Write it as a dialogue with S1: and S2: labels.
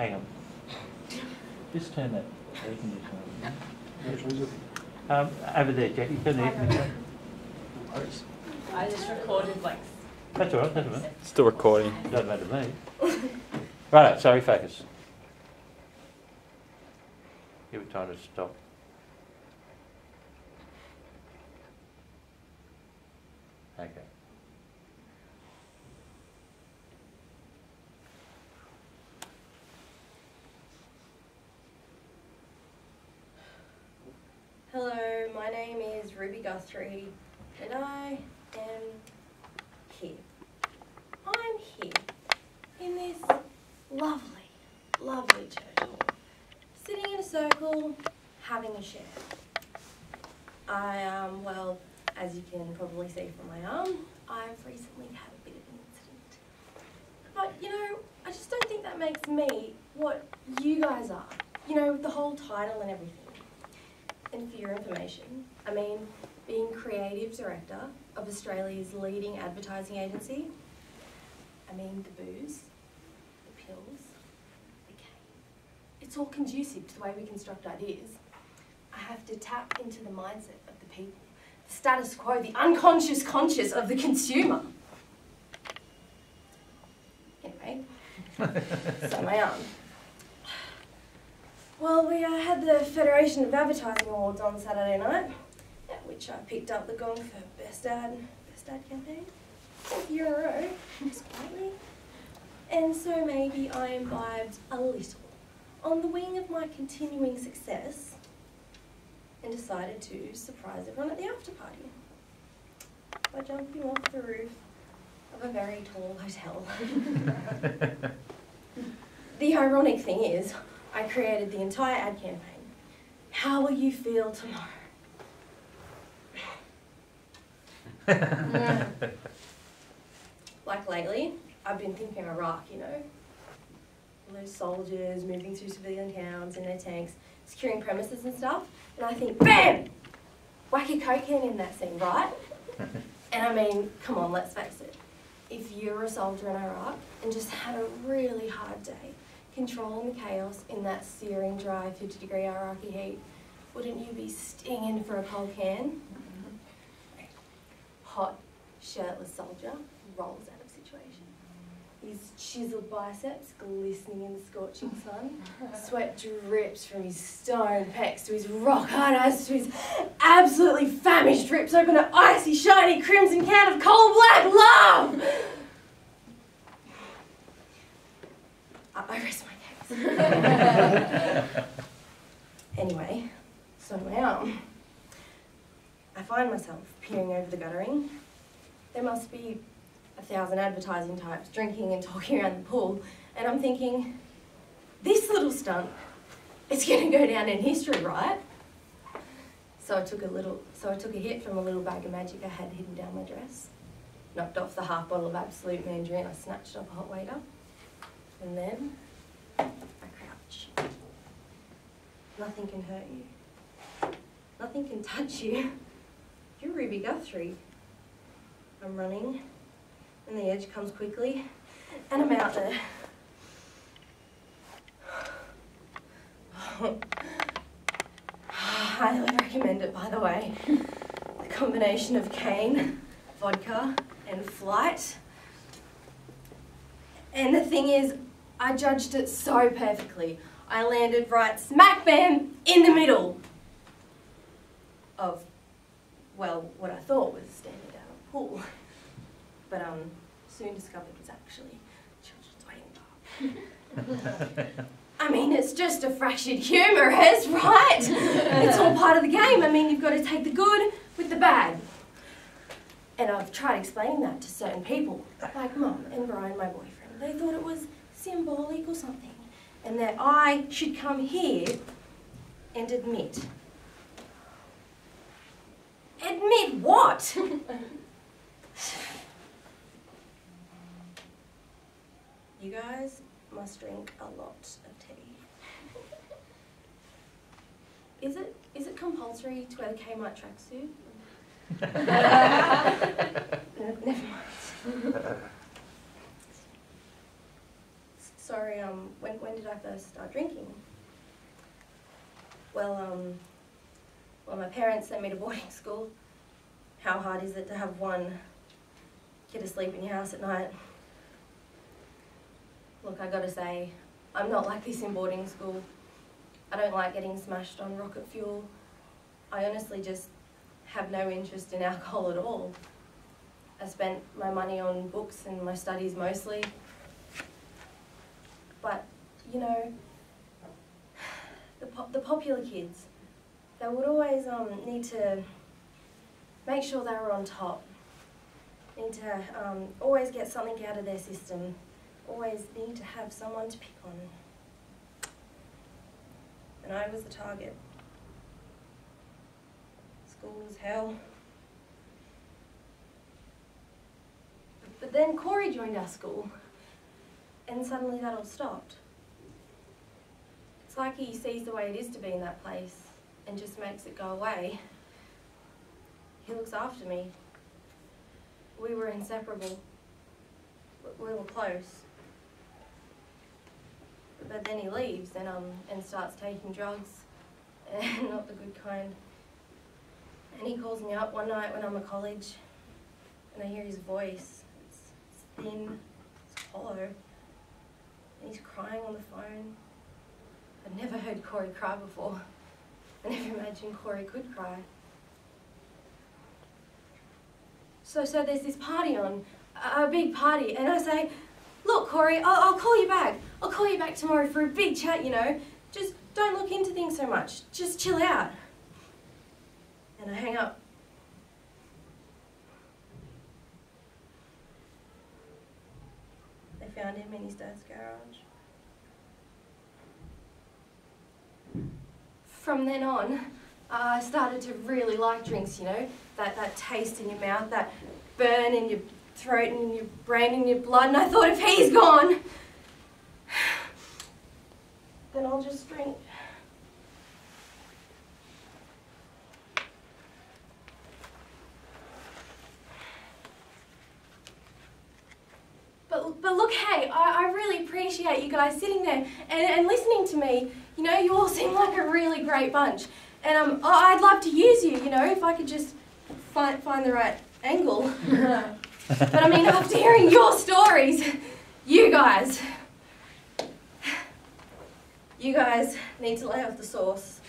S1: Hang on. Just turn that air conditioner on. Over there, Jackie, turn the air conditioner on.
S2: I just recorded like...
S1: That's all right, that's all right.
S3: Still recording.
S1: Doesn't matter to me. Right, sorry, focus. Give it time to stop. Okay.
S4: Hello, my name is Rubie Guthrie and I am here. I'm here in this lovely, lovely church hall, sitting in a circle, having a share. Well, as you can probably see from my arm, I've recently had a bit of an incident. But, you know, I just don't think that makes me what you guys are. You know, the whole title and everything. And for your information, I mean, being creative director of Australia's leading advertising agency, I mean the booze, the pills, the cane. It's all conducive to the way we construct ideas. I have to tap into the mindset of the people, the status quo, the unconscious conscious of the consumer. Anyway, so my arm. Well, we had the Federation of Advertising Awards on Saturday night, at which I picked up the gong for Best Ad campaign, 4th year in a row, just quietly. And so maybe I imbibed a little on the wing of my continuing success and decided to surprise everyone at the after party by jumping off the roof of a very tall hotel. The ironic thing is, I created the entire ad campaign. How will you feel tomorrow? Like lately, I've been thinking Iraq, you know? All those soldiers moving through civilian towns in their tanks, securing premises and stuff. And I think, bam! Whack a coke can in that scene, right? And I mean, come on, let's face it. If you're a soldier in Iraq and just had a really hard day, controlling the chaos in that searing, dry, 50-degree Iraqi heat, wouldn't you be stinging for a cold can? Hot, shirtless soldier rolls out of situation. His chiseled biceps glistening in the scorching sun. Sweat drips from his stone pecs to his rock-hard eyes to his absolutely famished rips open an icy, shiny, crimson can of coal black love! I rest my case. Anyway, so my arm. I find myself peering over the guttering. There must be 1,000 advertising types drinking and talking around the pool, and I'm thinking, this little stunt, it's going to go down in history, right? So I took a hit from a little bag of magic I had hidden down my dress, knocked off the half bottle of Absolute Mandarin, I snatched up a hot waiter, and then I crouch. Nothing can hurt you. Nothing can touch you. You're Rubie Guthrie. I'm running, and the edge comes quickly, and I'm out there. I highly recommend it, by the way. The combination of cane, vodka, and flight. And the thing is, I judged it so perfectly. I landed right smack bam in the middle of, well, what I thought was a standard adult pool. But soon discovered it was actually a children's waiting bar. I mean, it's just a fractured humerus, right? It's all part of the game. I mean, you've got to take the good with the bad. And I've tried explaining that to certain people, like Mum and Brian, my boyfriend. They thought it was symbolic or something, and that I should come here and admit. Admit what? You guys must drink a lot of tea. Is it compulsory to wear the Kmart tracksuit? Never mind. Sorry, when did I first start drinking? Well, my parents sent me to boarding school. How hard is it to have one kid asleep in your house at night? Look, I gotta say, I'm not like this in boarding school. I don't like getting smashed on rocket fuel. I honestly just have no interest in alcohol at all. I spent my money on books and my studies mostly. But, you know, the popular kids, they would always need to make sure they were on top. Need to always get something out of their system. Always need to have someone to pick on. And I was the target. School was hell. But then Corey joined our school, and suddenly that all stopped. It's like he sees the way it is to be in that place and just makes it go away. He looks after me. We were inseparable. We were close. But then he leaves and starts taking drugs, and not the good kind. And he calls me up one night when I'm at college, and I hear his voice. It's thin, it's hollow, and he's crying on the phone. I'd never heard Corey cry before. I never imagined Corey could cry. So there's this party on, a big party, and I say, look, Corey, I'll call you back. I'll call you back tomorrow for a big chat, you know. Just don't look into things so much. Just chill out. And I hang up. They found him in his dad's garage. From then on, I started to really like drinks, you know. That taste in your mouth, that burn in your throat and in your brain and your blood, and I thought, if he's gone, then I'll just drink. But look, hey, I really appreciate you guys sitting there and listening to me. You know, you all seem like a really great bunch. And I'd love to use you, you know, if I could just find the right angle. But I mean, after hearing your stories, you guys need to lay off the sauce.